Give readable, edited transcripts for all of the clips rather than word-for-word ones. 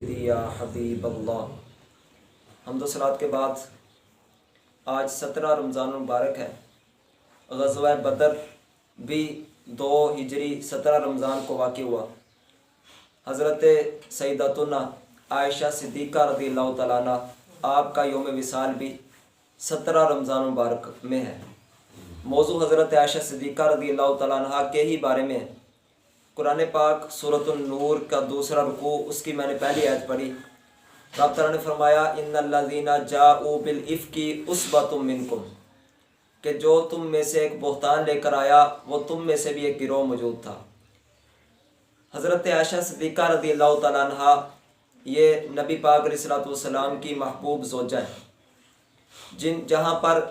یا حبیب اللہ، حمد و صلوات کے بعد آج 17 رمضان المبارک ہے۔ غزوہ بدر بھی 2 ہجری 17 رمضان کو واقع ہوا۔ حضرت سیدتنا عائشہ صدیقہ رضی اللہ تعالیٰ عنہ آپ کا یوم وصال بھی 17 رمضان المبارک میں ہے۔ موضوع حضرت عائشہ صدیقہ رضی اللہ تعالیٰ عنہ کے ہی بارے میں ہے۔ قرآن پاک سورۃ النور کا دوسرا رکوع، اس کی میں نے پہلی آیت پڑھی۔ رب تعالیٰ نے فرمایا ان الذین جاؤوا بالافک عصبۃ منکم، کہ جو تم میں سے ایک بہتان لے کر آیا وہ تم میں سے بھی ایک گروہ موجود تھا۔ حضرت عائشہ صدیقہ رضی اللہ تعالیٰ عنہ یہ نبی پاک علیہ الصلوۃ والسلام کی محبوب زوجہ ہیں، جہاں پر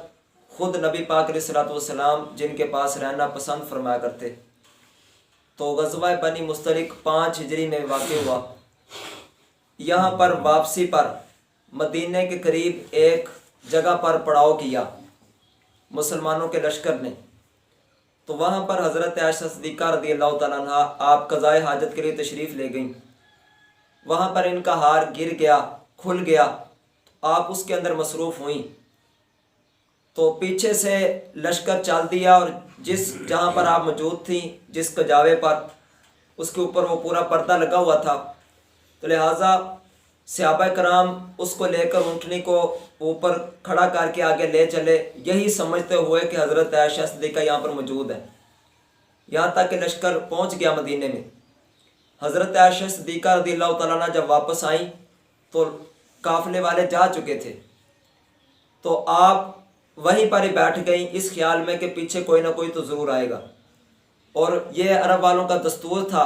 خود نبی پاک علیہ الصلوۃ والسلام جن کے پاس رہنا پسند فرمایا کرتے۔ تو غزوہ بنی مستلق 5 ہجری میں واقع ہوا۔ یہاں پر واپسی پر مدینہ کے قریب ایک جگہ پر پڑاؤ کیا مسلمانوں کے لشکر نے، تو وہاں پر حضرت عائشہ صدیقہ رضی اللہ تعالیٰ عنہ آپ قضائے حاجت کے لیے تشریف لے گئیں۔ وہاں پر ان کا ہار گر گیا، کھل گیا، آپ اس کے اندر مصروف ہوئیں، تو پیچھے سے لشکر چال دیا اور جہاں پر آپ موجود تھیں، جس کجاوے پر، اس کے اوپر وہ پورا پردہ لگا ہوا تھا، تو لہٰذا صحابہ کرام اس کو لے کر اونٹنی کو اوپر کھڑا کر کے آگے لے چلے، یہی سمجھتے ہوئے کہ حضرت عائشہ صدیقہ یہاں پر موجود ہے۔ یہاں تک کہ لشکر پہنچ گیا مدینے میں۔ حضرت عائشہ صدیقہ رضی اللہ تعالیٰ عنہ جب واپس آئیں تو قافلے والے جا چکے تھے، تو آپ وہیں پر ہی بیٹھ گئیں اس خیال میں کہ پیچھے کوئی نہ کوئی تو ضرور آئے گا۔ اور یہ عرب والوں کا دستور تھا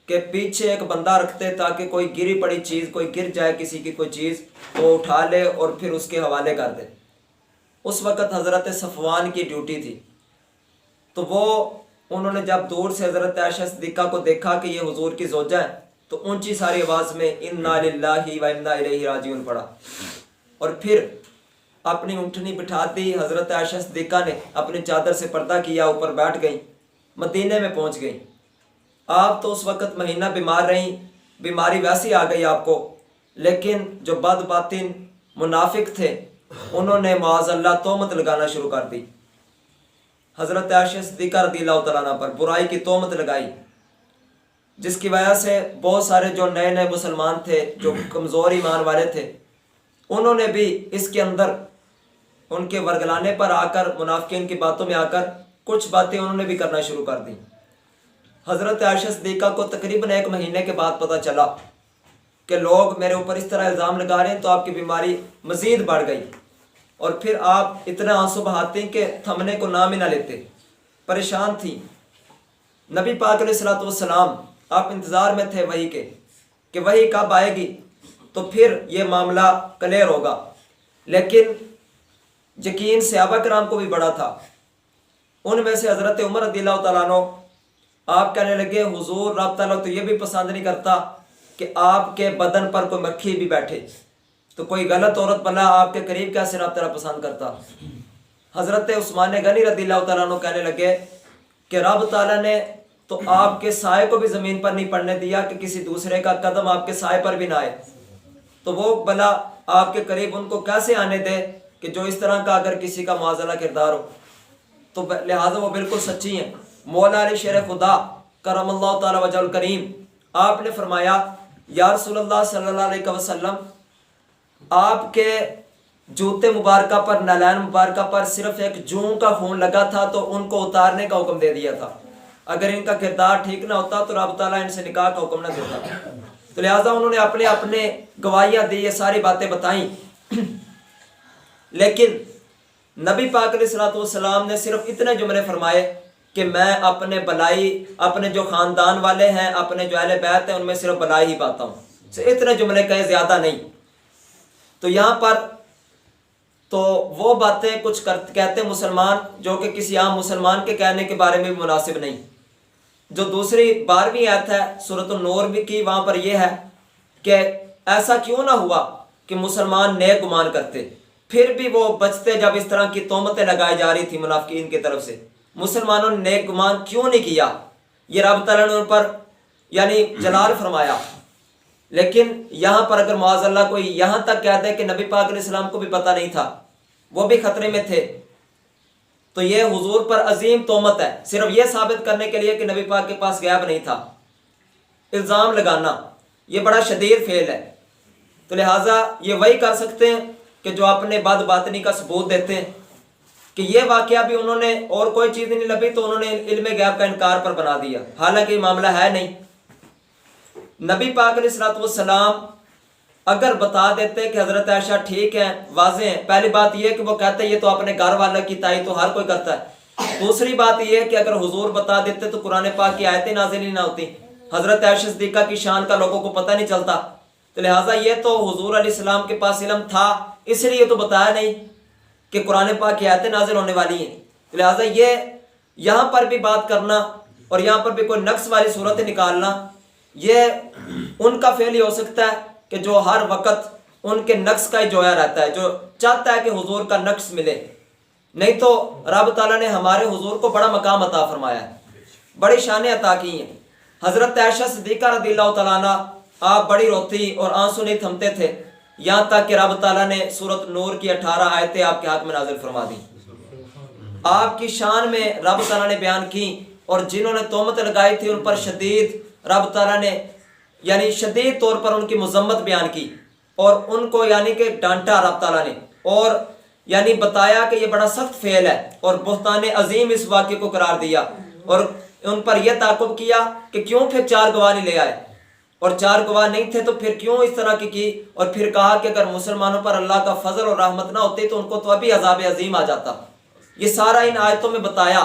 کہ پیچھے ایک بندہ رکھتے تاکہ کوئی گری پڑی چیز، کوئی گر جائے کسی کی کوئی چیز تو اٹھا لے اور پھر اس کے حوالے کر دے۔ اس وقت حضرت صفوان کی ڈیوٹی تھی، تو انہوں نے جب دور سے حضرت عائشہ صدیقہ کو دیکھا کہ یہ حضور کی زوجہ ہے، تو اونچی ساری آواز میں انا للہ و انا الیہ راجعون پڑھا، اور پھر اپنی اونٹنی بٹھا دی۔ حضرت عائشہ صدیقہ نے اپنی چادر سے پردہ کیا، اوپر بیٹھ گئیں، مدینے میں پہنچ گئیں۔ آپ تو اس وقت مہینہ بیمار رہیں، بیماری ویسی آ گئی آپ کو، لیکن جو بد باطن منافق تھے انہوں نے معاذ اللہ تہمت لگانا شروع کر دی۔ حضرت عائشہ صدیقہ رضی اللہ تعالیٰ عنہ پر برائی کی تہمت لگائی، جس کی وجہ سے بہت سارے جو نئے نئے مسلمان تھے، جو کمزور ایمان والے تھے، انہوں نے بھی اس کے اندر ان کے ورگلانے پر آ کر، منافقین کی باتوں میں آ کر کچھ باتیں انہوں نے بھی کرنا شروع کر دیں۔ حضرت عائشہ صدیقہ کو تقریباً 1 مہینے کے بعد پتہ چلا کہ لوگ میرے اوپر اس طرح الزام لگا رہے ہیں، تو آپ کی بیماری مزید بڑھ گئی، اور پھر آپ اتنا آنسو بہاتے کہ تھمنے کو نام ہی نہ لیتے، پریشان تھیں۔ نبی پاک علیہ الصلوۃ والسلام آپ انتظار میں تھے وحی کے، کہ وحی کب آئے گی تو پھر یہ معاملہ کلیئر ہوگا، لیکن یقین صحابہ کرام کو بھی بڑا تھا۔ ان میں سے حضرت عمر رضی اللہ تعالیٰ عنہ آپ کہنے لگے حضور رب تعالیٰ تو یہ بھی پسند نہیں کرتا کہ آپ کے بدن پر کوئی مکھی بھی بیٹھے، تو کوئی غلط عورت بلا آپ کے قریب کیسے رب تعالیٰ پسند کرتا۔ حضرت عثمان غنی رضی اللہ تعالیٰ عنہ کہنے لگے کہ رب تعالیٰ نے تو آپ کے سائے کو بھی زمین پر نہیں پڑنے دیا کہ کسی دوسرے کا قدم آپ کے سائے پر بھی نہ آئے، تو وہ بلا آپ کے قریب ان کو کیسے آنے دے کہ جو اس طرح کا اگر کسی کا معاذ اللہ کردار ہو، تو لہٰذا وہ بالکل سچی ہیں۔ مولا علی شیر خدا کرم اللہ تعالی وجہ الکریم آپ نے فرمایا یا رسول اللہ صلی اللہ علیہ وسلم، آپ کے جوتے مبارکہ پر، نالین مبارکہ پر صرف ایک جوں کا خون لگا تھا تو ان کو اتارنے کا حکم دے دیا تھا۔ اگر ان کا کردار ٹھیک نہ ہوتا تو رب تعالیٰ ان سے نکاح کا حکم نہ دیتا، تو لہٰذا انہوں نے اپنے گواہیاں دی، یہ ساری باتیں بتائیں، لیکن نبی پاک علیہ الصلوۃ والسلام نے صرف اتنے جملے فرمائے کہ میں اپنے بلائی، اپنے جو خاندان والے ہیں، اپنے جو اہل بیت ہیں، ان میں صرف بلائی ہی پاتا ہوں، اتنے جملے کہے، زیادہ نہیں۔ تو یہاں پر تو وہ باتیں کچھ کہتے مسلمان جو کہ کسی عام مسلمان کے کہنے کے بارے میں بھی مناسب نہیں۔ جو دوسری 12ویں آیت ہے سورۃ النور بھی کی، وہاں پر یہ ہے کہ ایسا کیوں نہ ہوا کہ مسلمان نیک گمان کرتے، پھر بھی وہ بچتے جب اس طرح کی تہمتیں لگائی جا رہی تھی منافقین کی طرف سے، مسلمانوں نے نیک گمان کیوں نہیں کیا؟ یہ رب تعالیٰ نے ان پر یعنی جلال فرمایا لیکن یہاں پر اگر معاذ اللہ کوئی یہاں تک کہتا ہے کہ نبی پاک علیہ السلام کو بھی پتہ نہیں تھا، وہ بھی خطرے میں تھے، تو یہ حضور پر عظیم تہمت ہے، صرف یہ ثابت کرنے کے لیے کہ نبی پاک کے پاس غیب نہیں تھا۔ الزام لگانا یہ بڑا شدید فعل ہے، تو لہٰذا یہ وہی کر سکتے ہیں کہ جو اپنے بد باطنی کا ثبوت دیتے ہیں کہ یہ واقعہ بھی انہوں نے اور کوئی چیز نہیں لبھی تو انہوں نے علم غیب کا انکار پر بنا دیا، حالانکہ یہ معاملہ ہے نہیں۔ نبی پاک علیہ السلام اگر بتا دیتے کہ حضرت عائشہ ٹھیک ہے، واضح ہے، پہلی بات یہ کہ وہ کہتے ہیں یہ تو اپنے گھر والا کی تائید تو ہر کوئی کرتا ہے، دوسری بات یہ کہ اگر حضور بتا دیتے تو قرآن پاک کی آیتیں نازل ہی نہ ہوتی، حضرت عائشہ صدیقہ کی شان کا لوگوں کو پتہ نہیں چلتا، تو لہٰذا یہ تو حضور علیہ السلام کے پاس علم تھا، اس لیے تو بتایا نہیں کہ قرآن پاک کی آیتیں نازل ہونے والی ہیں، تو لہٰذا یہ یہاں پر بھی بات کرنا اور یہاں پر بھی کوئی نقص والی صورت نکالنا، یہ ان کا فعل ہی ہو سکتا ہے کہ جو ہر وقت ان کے نقص کا ہی جویا رہتا ہے، جو چاہتا ہے کہ حضور کا نقص ملے، نہیں تو رب تعالیٰ نے ہمارے حضور کو بڑا مقام عطا فرمایا ہے، بڑی شانیں عطا کی ہیں۔ حضرت عائشہ صدیقہ رضی اللہ تعالیٰ عنہ آپ بڑی روتی اور آنسو نہیں تھمتے تھے، یہاں تک کہ رب تعالیٰ نے سورۃ نور کی 18 آیتیں آپ کے حق میں نازل فرما دیں، آپ کی شان میں رب تعالیٰ نے بیان کی، اور جنہوں نے تہمت لگائی تھی ان پر شدید رب تعالیٰ نے یعنی شدید طور پر ان کی مذمت بیان کی، اور ان کو یعنی کہ ڈانٹا رب تعالیٰ نے، اور یعنی بتایا کہ یہ بڑا سخت فعل ہے، اور بہتان عظیم اس واقعے کو قرار دیا، اور ان پر یہ تعاقب کیا کہ کیوں پھر 4 گواہ نہیں لے آئے، اور 4 گواہ نہیں تھے تو پھر کیوں اس طرح کی، اور پھر کہا کہ اگر مسلمانوں پر اللہ کا فضل اور رحمت نہ ہوتی تو ان کو تو ابھی عذاب عظیم آ جاتا۔ یہ سارا ان آیتوں میں بتایا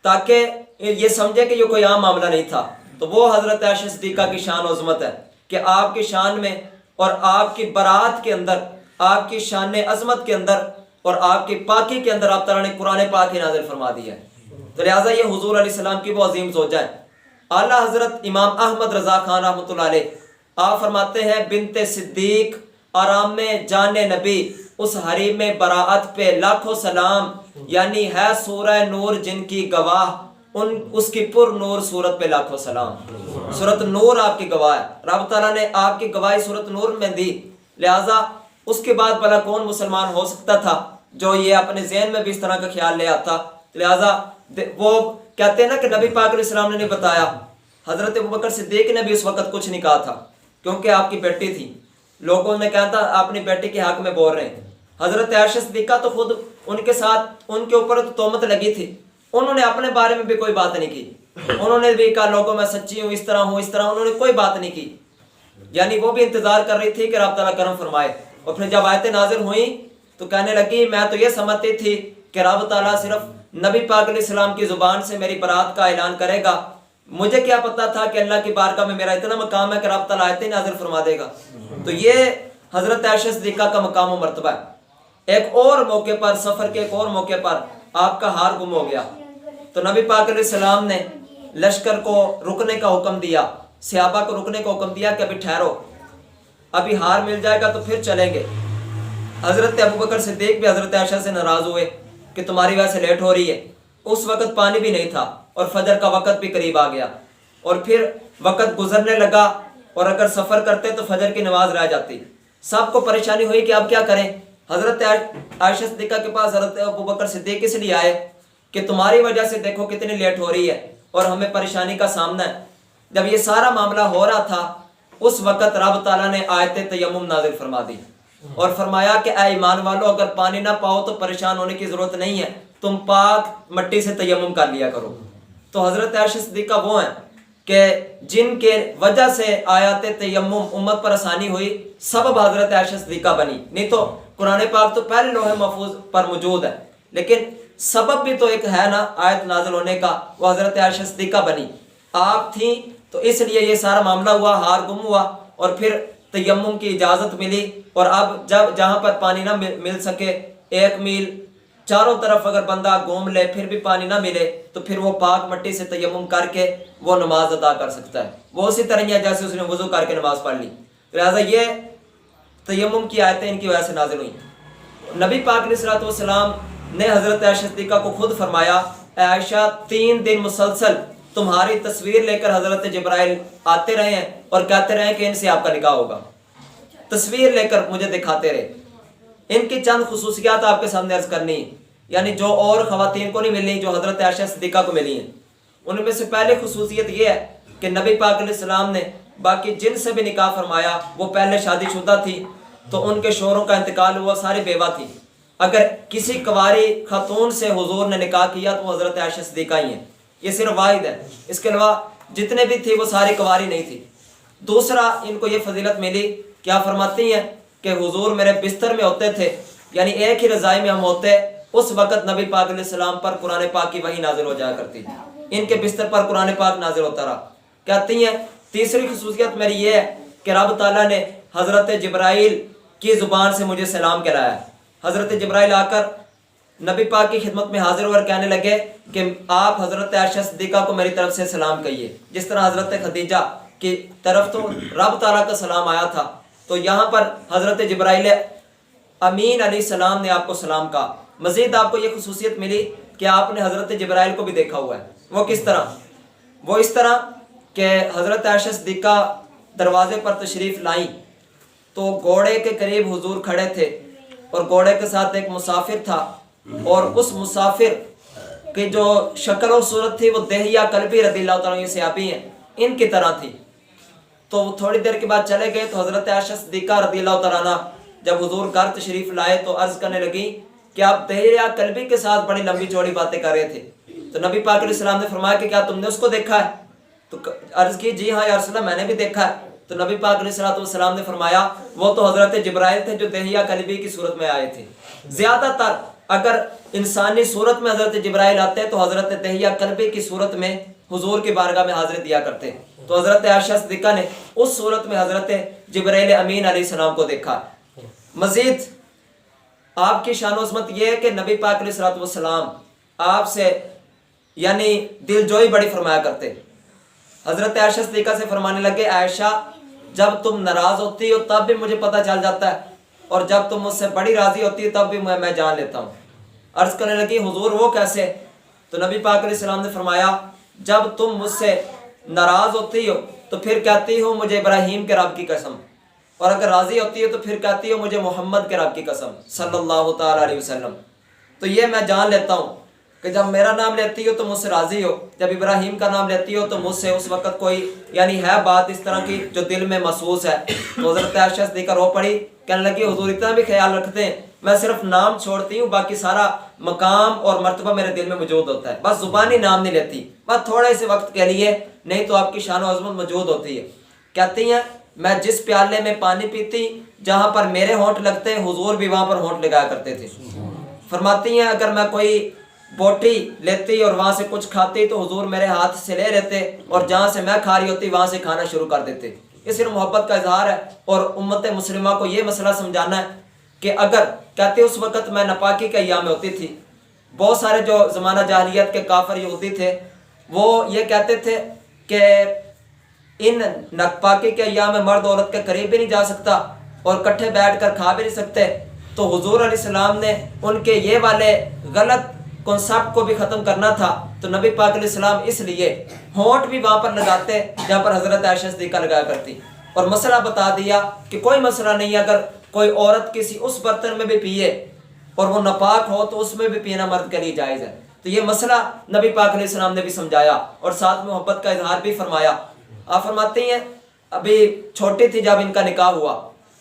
تاکہ یہ سمجھے کہ یہ کوئی عام معاملہ نہیں تھا۔ تو وہ حضرت عائشہ صدیقہ کی شان و عظمت ہے کہ آپ کی شان میں اور آپ کی برات کے اندر، آپ کی شان عظمت کے اندر اور آپ کی پاکی کے اندر آپ تعالیٰ نے قرآن پاک ہی نازل فرما دیا ہے، تو لہٰذا یہ حضور علیہ السلام کی وہ عظیم زوجہ ہے۔ اعلیٰ حضرت امام احمد رضا خان رحمۃ اللہ علیہ آپ فرماتے ہیں بنت صدیق آرام میں جان نبی، اس حریم براعت پہ لاکھوں سلام، یعنی ہے سورہ نور جن کی گواہ، اس کی پر نور صورت پہ لاکھوں سلام۔ سورت نور آپ کی گواہ ہے، رب تعالیٰ نے آپ کی گواہی سورت نور میں دی، لہٰذا اس کے بعد بھلا کون مسلمان ہو سکتا تھا جو یہ اپنے ذہن میں بھی اس طرح کا خیال لے آتا۔ لہٰذا وہ کہتے ہیں نا کہ نبی پاک علیہ السلام نے نہیں بتایا، حضرت ابوبکر صدیق نے بھی اس وقت کچھ نہیں کہا تھا کیونکہ آپ کی بیٹی تھی، لوگوں نے کہا تھا اپنی بیٹی کے حق میں بول رہے ہیں۔ حضرت عائشہ صدیقہ تو خود ان کے ساتھ ان کے اوپر تو تہمت لگی تھی، انہوں نے اپنے بارے میں بھی کوئی بات نہیں کی، انہوں نے بھی کہا لوگوں میں سچی ہوں، اس طرح ہوں اس طرح، انہوں نے کوئی بات نہیں کی، یعنی وہ بھی انتظار کر رہی تھی کہ رب تعالیٰ کرم فرمائے۔ اور پھر جب آیتیں نازل ہوئیں تو کہنے لگی میں تو یہ سمجھتی تھی کہ رب تعالیٰ صرف نبی پاک علیہ السلام کی زبان سے میری برات کا اعلان کرے گا، مجھے کیا پتا تھا کہ اللہ کی بارگاہ میں میرا اتنا مقام ہے کہ رب تعالیٰ آیتیں نازل فرما دے گا۔ تو یہ حضرت عائشہ صدیقہ کا مقام و مرتبہ ہے۔ ایک اور موقع پر، سفر کے ایک اور موقع پر آپ کا ہار گم ہو گیا، تو نبی پاک علیہ السلام نے لشکر کو رکنے کا حکم دیا، صحابہ کو رکنے کا حکم دیا کہ ابھی ٹھہرو، ابھی ہار مل جائے گا تو پھر چلیں گے۔ حضرت ابوبکر صدیق بھی حضرت عائشہ سے ناراض ہوئے کہ تمہاری وجہ سے لیٹ ہو رہی ہے، اس وقت پانی بھی نہیں تھا اور فجر کا وقت بھی قریب آ گیا، اور پھر وقت گزرنے لگا، اور اگر سفر کرتے تو فجر کی نماز رہ جاتی، سب کو پریشانی ہوئی کہ اب کیا کریں۔ حضرت عائشہ صدیقہ کے پاس حضرت ابوبکر صدیق اس لیے آئے کہ تمہاری وجہ سے دیکھو کتنی لیٹ ہو رہی ہے اور ہمیں پریشانی کا سامنا ہے۔ جب یہ سارا معاملہ ہو رہا تھا اس وقت رب تعالیٰ نے آیت تیمم نازل فرما دی اور فرمایا کہ اے ایمان والو اگر پانی نہ پاؤ تو پریشان ہونے کی ضرورت نہیں ہے، تم پاک مٹی سے تیمم کر لیا کرو۔ تو حضرت عائشہ صدیقہ وہ ہیں کہ جن کے وجہ سے آیات تیمم امت پر آسانی ہوئی، سبب حضرت عائشہ صدیقہ بنی، نہیں تو قرآن پاک تو پہلے لوح محفوظ پر موجود ہے، لیکن سبب بھی تو ایک ہے نا آیت نازل ہونے کا، وہ حضرت عائشہ صدیقہ بنی، آپ تھیں تو اس لیے یہ سارا معاملہ ہوا، ہار گم ہوا، اور پھر تیمم کی اجازت ملی، اور اب جب جہاں پر پانی نہ مل سکے، 1 میل چاروں طرف اگر بندہ گھوم لے پھر بھی پانی نہ ملے تو پھر وہ پاک مٹی سے تیمم کر کے وہ نماز ادا کر سکتا ہے، وہ اسی طرح ہی ہے جیسے اس نے وضو کر کے نماز پڑھ لی۔ لہٰذا یہ تیمم کی آیتیں ان کی وجہ سے نازل ہوئیں۔ نبی پاک علیہ الصلوۃ والسلام نے حضرت عائشہ صدیقہ کو خود فرمایا اے عائشہ 3 دن مسلسل تمہاری تصویر لے کر حضرت جبرائیل آتے رہے ہیں اور کہتے رہے کہ ان سے آپ کا نکاح ہوگا، تصویر لے کر مجھے دکھاتے رہے۔ ان کی چند خصوصیات آپ کے سامنے عرض کرنی ہے، یعنی جو اور خواتین کو نہیں ملی جو حضرت عائشہ صدیقہ کو ملی ہیں۔ ان میں سے پہلے خصوصیت یہ ہے کہ نبی پاک علیہ السلام نے باقی جن سے بھی نکاح فرمایا وہ پہلے شادی شدہ تھی، تو ان کے شوہروں کا انتقال ہوا، ساری بیوہ تھی۔ اگر کسی کنواری خاتون سے حضور نے نکاح کیا تو وہ حضرت عائشہ صدیقہ ہی ہیں، یہ صرف واحد ہے، اس کے علاوہ جتنے بھی تھی وہ ساری کنواری نہیں تھی۔ دوسرا ان کو یہ فضیلت ملی، کیا فرماتی ہیں کہ حضور میرے بستر میں ہوتے تھے، یعنی ایک ہی رضائی میں ہم ہوتے، اس وقت نبی پاک علیہ السلام پر قرآن پاک کی وحی نازل ہو جایا کرتی تھی، ان کے بستر پر قرآن پاک نازل ہوتا رہا۔ کہتی ہیں تیسری خصوصیت میری یہ ہے کہ رب تعالیٰ نے حضرت جبرائیل کی زبان سے مجھے سلام کرایا۔ حضرت جبرائیل آ کر نبی پاک کی خدمت میں حاضر اور کہنے لگے کہ آپ حضرت عائشہ صدیقہ کو میری طرف سے سلام کہیے، جس طرح حضرت خدیجہ کی طرف تو رب تعالیٰ کا سلام آیا تھا، تو یہاں پر حضرت جبرائیل امین علیہ السلام نے آپ کو سلام کہا۔ مزید آپ کو یہ خصوصیت ملی کہ آپ نے حضرت جبرائیل کو بھی دیکھا ہوا ہے۔ وہ کس طرح؟ وہ اس طرح کہ حضرت عائشہ صدیقہ دروازے پر تشریف لائیں تو گھوڑے کے قریب حضور کھڑے تھے اور گھوڑے کے ساتھ ایک مسافر تھا، اور اس مسافر کی جو شکل و صورت تھی وہ دہیہ کلبی رضی اللہ تعالیٰ عنہ صحابی ہیں ان کی طرح تھی۔ تو وہ تھوڑی دیر کے بعد چلے گئے تو حضرت عائشہ صدیقہ رضی اللہ تعالیٰ عنہ جب حضور گھر تشریف لائے تو عرض کرنے لگی کہ آپ دہیہ کلبی کے ساتھ بڑی لمبی چوڑی باتیں کر رہے تھے۔ تو نبی پاک علیہ السلام نے فرمایا کہ کیا تم نے اس کو دیکھا ہے؟ تو عرض کی جی ہاں یا رسول اللہ میں نے بھی دیکھا ہے۔ تو نبی پاک علیہ السلام نے فرمایا وہ تو حضرت جبرائیل تھے جو دہیہ کلبی کی صورت میں آئے تھے۔ زیادہ تر اگر انسانی صورت میں حضرت جبرائیل آتے تو حضرت دہیہ کلبی کی صورت میں حضور کی بارگاہ میں حاضری دیا کرتے، تو حضرت عائشہ صدیقہ نے اس صورت میں حضرت جبرائیل امین علیہ السلام کو دیکھا۔ مزید آپ کی شان و عظمت یہ ہے کہ نبی پاک علیہ السلام آپ سے یعنی دل جوئی بڑی فرمایا کرتے۔ حضرت عائشہ صدیقہ سے فرمانے لگے عائشہ جب تم ناراض ہوتی ہو تب بھی مجھے پتہ چل جاتا ہے، اور جب تم مجھ سے بڑی راضی ہوتی ہے تب بھی میں جان لیتا ہوں۔ عرض کرنے لگی حضور وہ کیسے؟ تو نبی پاک علیہ السلام نے فرمایا جب تم مجھ سے ناراض ہوتی ہو تو پھر کہتی ہو مجھے ابراہیم کے رب کی قسم، اور اگر راضی ہوتی ہو تو پھر کہتی ہو مجھے محمد کے رب کی قسم صلی اللہ تعالیٰ علیہ وسلم۔ تو یہ میں جان لیتا ہوں کہ جب میرا نام لیتی ہو تو مجھ سے راضی ہو، جب ابراہیم کا نام لیتی ہو تو مجھ سے اس وقت کوئی یعنی ہے بات اس طرح کی جو دل میں محسوس ہے۔ تو حضرت عائشہ صدیقہ رو پڑی، کہنے لگی حضور اتنا بھی خیال رکھتے ہیں، میں صرف نام چھوڑتی ہوں باقی سارا مقام اور مرتبہ میرے دل میں موجود ہوتا ہے، بس زبانی نام نہیں لیتی، بس تھوڑے سے وقت کے لیے، نہیں تو آپ کی شان و عظمت موجود ہوتی ہے۔ کہتی ہیں میں جس پیالے میں پانی پیتی جہاں پر میرے ہونٹ لگتے حضور بھی وہاں پر ہونٹ لگایا کرتے تھے۔ فرماتی ہیں اگر میں کوئی بوٹی لیتی اور وہاں سے کچھ کھاتی تو حضور میرے ہاتھ سے لے لیتے اور جہاں سے میں کھا رہی ہوتی وہاں سے کھانا شروع کر دیتے۔ یہ صرف محبت کا اظہار ہے، اور امت مسلمہ کو یہ مسئلہ سمجھانا ہے کہ اگر کہتے اس وقت میں ناپاکی کے ایام میں ہوتی تھی، بہت سارے جو زمانہ جاہلیت کے کافر یہودی تھے وہ یہ کہتے تھے کہ ان ناپاکی کے ایام میں مرد عورت کے قریب بھی نہیں جا سکتا اور کٹھے بیٹھ کر کھا بھی نہیں سکتے، تو حضور علیہ السلام نے ان کے یہ والے غلط کنسپٹ کو بھی ختم کرنا تھا، تو نبی پاک علیہ السلام اس لیے ہونٹ بھی وہاں پر لگاتے جہاں پر حضرت عائشہ صدیقہ لگایا کرتی، اور مسئلہ بتا دیا کہ کوئی مسئلہ نہیں، اگر کوئی عورت کسی اس برتن میں بھی پیے اور وہ ناپاک ہو تو اس میں بھی پینا مرد کے لیے جائز ہے۔ تو یہ مسئلہ نبی پاک علیہ السلام نے بھی سمجھایا اور ساتھ میں محبت کا اظہار بھی فرمایا۔ آپ فرماتی ہیں ابھی چھوٹی تھی جب ان کا نکاح ہوا،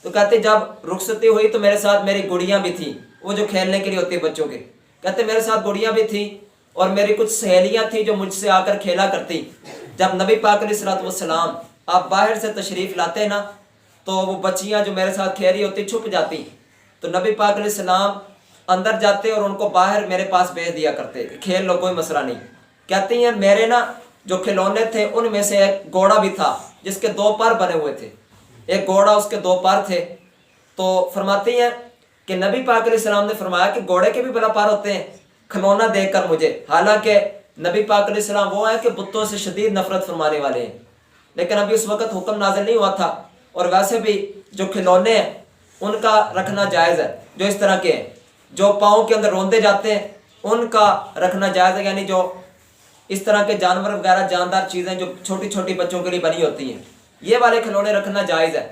تو کہتے جب رخصتی ہوئی تو میرے ساتھ میری گڑیاں بھی تھیں، وہ جو کھیلنے کے لیے ہوتی ہے بچوں کے، کہتے میرے ساتھ گڑیاں بھی تھیں اور میری کچھ سہیلیاں تھیں جو مجھ سے آ کر کھیلا کرتی۔ جب نبی پاک علیہ السلام آپ باہر سے تشریف لاتے نا تو وہ بچیاں جو میرے ساتھ کھیل رہی ہوتی چھپ جاتی، تو نبی پاک علیہ السلام اندر جاتے اور ان کو باہر میرے پاس بھیج دیا کرتے، کھیل لو کوئی مسئلہ نہیں۔ کہتی ہیں میرے نا جو کھلونے تھے ان میں سے ایک گھوڑا بھی تھا جس کے 2 پر بنے ہوئے تھے، ایک گھوڑا اس کے 2 پر تھے۔ تو فرماتی ہیں کہ نبی پاک علیہ السلام نے فرمایا کہ گھوڑے کے بھی بلا پر ہوتے ہیں کھلونا دیکھ کر مجھے، حالانکہ نبی پاک علیہ السلام وہ ہیں کہ بتوں سے شدید نفرت فرمانے والے ہیں، لیکن ابھی اس وقت حکم نازل نہیں ہوا تھا، اور ویسے بھی جو کھلونے ہیں ان کا رکھنا جائز ہے، جو اس طرح کے ہیں جو پاؤں کے اندر روندے جاتے ہیں ان کا رکھنا جائز ہے، یعنی جو اس طرح کے جانور وغیرہ جاندار چیزیں جو چھوٹی چھوٹی بچوں کے لیے بنی ہوتی ہیں، یہ والے کھلونے رکھنا جائز ہے۔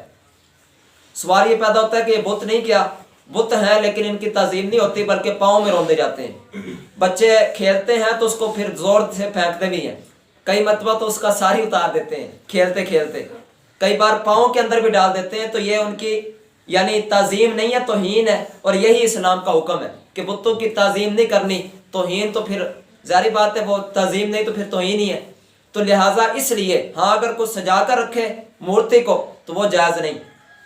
سوال یہ پیدا ہوتا ہے کہ یہ بت نہیں، کیا بت ہیں لیکن ان کی تعظیم نہیں ہوتی بلکہ پاؤں میں روندے جاتے ہیں۔ بچے کھیلتے ہیں تو اس کو پھر زور سے پھینکتے بھی ہیں، کئی مرتبہ تو اس کا ساری اتار دیتے ہیں کھیلتے کھیلتے، کئی بار پاؤں کے اندر بھی ڈال دیتے ہیں۔ تو یہ ان کی یعنی تعظیم نہیں ہے، توہین ہے، اور یہی اسلام کا حکم ہے کہ بتوں کی تعظیم نہیں کرنی۔ توہین تو پھر ظاہری بات ہے، وہ تعظیم نہیں تو پھر توہین ہی ہے۔ تو لہٰذا اس لیے ہاں اگر کوئی سجا کر رکھے مورتی کو تو وہ جائز نہیں،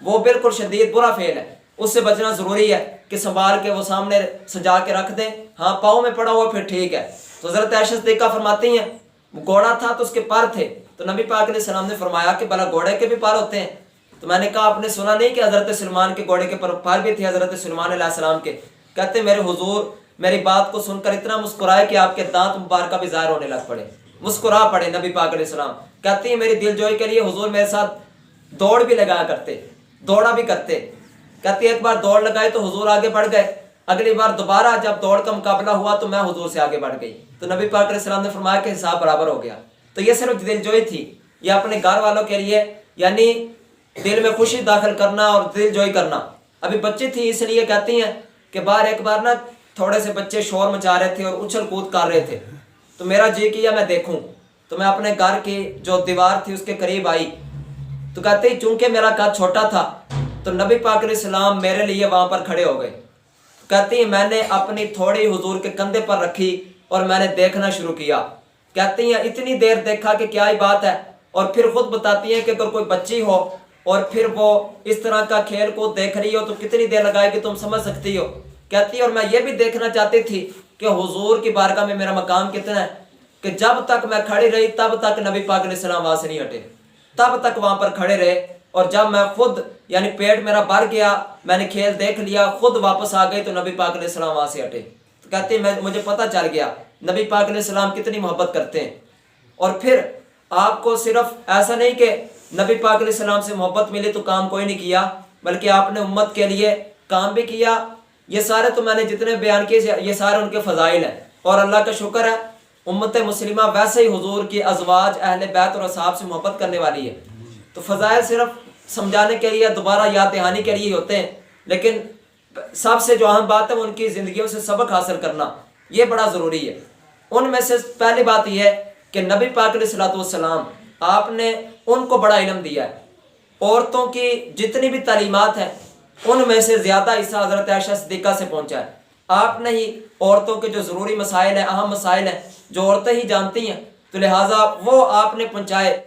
وہ بالکل شدید برا فعل ہے، اس سے بچنا ضروری ہے کہ سنبھال کے وہ سامنے سجا کے رکھ دیں۔ ہاں پاؤں میں پڑا ہوا پھر ٹھیک ہے۔ تو حضرت عائشہ صدیقہ فرماتی ہیں وہ گھوڑا تھا تو اس کے پر تھے، تو نبی پاک علیہ السلام نے فرمایا کہ بھلا گھوڑے کے بھی پر ہوتے ہیں؟ تو میں نے کہا آپ نے سنا نہیں کہ حضرت سلمان کے گھوڑے کے پر بھی تھے، حضرت سلمان علیہ السلام کے؟ کہتے میرے حضور میری بات کو سن کر اتنا مسکرائے کہ آپ کے دانت مبارکہ بھی ظاہر ہونے لگ پڑے، مسکرا پڑے نبی پاک علیہ السلام۔ کہتی ہیں میری دل جوئی کے لیے حضور میرے ساتھ دوڑ بھی لگایا کرتے، دوڑا بھی کرتے۔ کہتی ایک بار دوڑ لگائی تو حضور آگے بڑھ گئے، اگلی بار دوبارہ جب دوڑ کا مقابلہ ہوا تو میں حضور سے آگے بڑھ گئی، تو نبی پاک علیہ السلام نے فرمایا کہ حساب برابر ہو گیا۔ تو یہ صرف دل جوئی تھی، یہ اپنے گھر والوں کے لیے یعنی دل میں خوشی داخل کرنا اور دل جوئی کرنا۔ ابھی بچی تھی اس لیے کہتی ہیں کہ ایک بار نا تھوڑے سے بچے شور مچا رہے تھے اور اچھل کود کر رہے تھے، تو میرا جی کیا میں دیکھوں، تو میں اپنے گھر کی جو دیوار تھی اس کے قریب آئی، تو کہتے ہی چونکہ میرا قد چھوٹا تھا تو نبی پاک علیہ السلام میرے لیے وہاں پر کھڑے ہو گئے۔ کہتی ہیں میں نے اپنی تھوڑی حضور کے کندھے پر رکھی اور میں نے دیکھنا شروع کیا۔ کہتی ہیں اتنی دیر دیکھا کہ کیا ہی بات ہے، اور پھر خود بتاتی ہیں کہ اگر کوئی بچی ہو اور پھر وہ اس طرح کا کھیل کو دیکھ رہی ہو تو کتنی دیر لگائے گی تم سمجھ سکتی ہو۔ کہتی ہے اور میں یہ بھی دیکھنا چاہتی تھی کہ حضور کی بارگاہ میں میرا مقام کتنا ہے، کہ جب تک میں کھڑی رہی تب تک نبی پاک علیہ السلام وہاں سے نہیں ہٹے، تب تک وہاں پر کھڑے رہے، اور جب میں خود یعنی پیٹ میرا بھر گیا، میں نے کھیل دیکھ لیا، خود واپس آ گئی تو نبی پاک علیہ السلام وہاں سے ہٹے۔ تو کہتے ہیں مجھے پتہ چل گیا نبی پاک علیہ السلام کتنی محبت کرتے ہیں۔ اور پھر آپ کو صرف ایسا نہیں کہ نبی پاک علیہ السلام سے محبت ملی تو کام کوئی نہیں کیا، بلکہ آپ نے امت کے لیے کام بھی کیا۔ یہ سارے تو میں نے جتنے بیان کیے یہ سارے ان کے فضائل ہیں، اور اللہ کا شکر ہے امت مسلمہ ویسے ہی حضور کی ازواج اہل بیت اور اصحاب سے محبت کرنے والی ہے۔ تو فضائل صرف سمجھانے کے لیے دوبارہ یاد دہانی کے لیے ہوتے ہیں، لیکن سب سے جو اہم بات ہے وہ ان کی زندگیوں سے سبق حاصل کرنا، یہ بڑا ضروری ہے۔ ان میں سے پہلی بات یہ ہے کہ نبی پاک علیہ الصلوۃ والسلام آپ نے ان کو بڑا علم دیا ہے۔ عورتوں کی جتنی بھی تعلیمات ہیں ان میں سے زیادہ حصہ حضرت عائشہ صدیقہ سے پہنچا ہے۔ آپ نے ہی عورتوں کے جو ضروری مسائل ہیں، اہم مسائل ہیں جو عورتیں ہی جانتی ہیں، تو لہٰذا وہ آپ نے پہنچائے۔